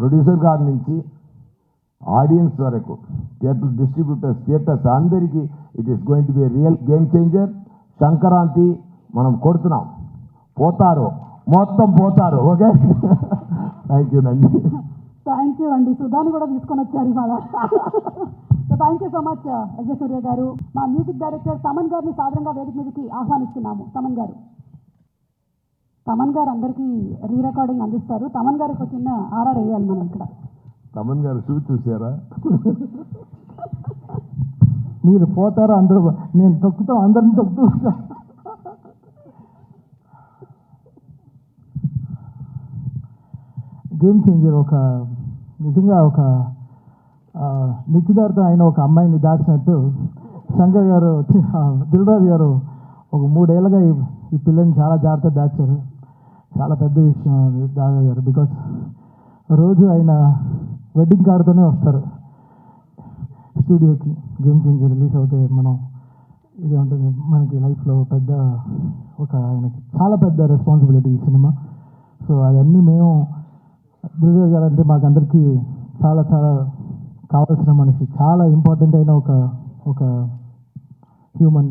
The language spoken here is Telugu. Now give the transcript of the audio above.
ప్రొడ్యూసర్ గారి నుంచి ఆడియన్స్ వరకు, థియేటర్ డిస్ట్రిబ్యూటర్స్, థియేటర్స్ అందరికీ it is going to be real game changer. Sankranti మనం కొడుతున్నాం, పోతారు, మొత్తం పోతారు. ఓకే, థ్యాంక్ యూ అండి. థ్యాంక్ యూ అండి. సుధాని కూడా తీసుకొని వచ్చారు ఇవాళ. So thank you so much S Surya గారు. మా మ్యూజిక్ డైరెక్టర్ తమన్ గారిని సాధారణంగా వేదిక మీదకి ఆహ్వానిస్తున్నాము. తమన్ గారు అందరికీ రీ రికార్డింగ్ అందిస్తారు. తమన్ గారికి ఒక చిన్న ఆర్ఆర్ వేయాలి మనం ఇక్కడ. తమన్ గారు చూసారా? మీరు పోతారా అందరూ, నేను తొక్కుతాం, అందరిని తొక్కుతూ ఉంటా. గేమ్ చేంజర్ నిజంగా ఒక నిశ్చితార్థం అయిన ఒక అమ్మాయిని దాచినట్టు శంకర్ గారు, దిల్రాజు గారు ఒక 3 ఏళ్ళగా ఈ పిల్లని చాలా జాగ్రత్తగా దాచారు. చాలా పెద్ద విషయం అది దాచారు. బికాస్ రోజు ఆయన వెడ్డింగ్ కార్డుతోనే వస్తారు స్టూడియోకి. గేమ్ చేంజర్ రిలీజ్ అవుతే మనం ఇది ఉంటుంది మనకి లైఫ్లో పెద్ద ఆయనకి చాలా పెద్ద రెస్పాన్సిబిలిటీ ఈ సినిమా. సో అవన్నీ మేము దిల్రాజు గారు అంటే మాకందరికీ చాలా చాలా కావాల్సిన మనిషి, చాలా ఇంపార్టెంట్ అయిన ఒక హ్యూమన్.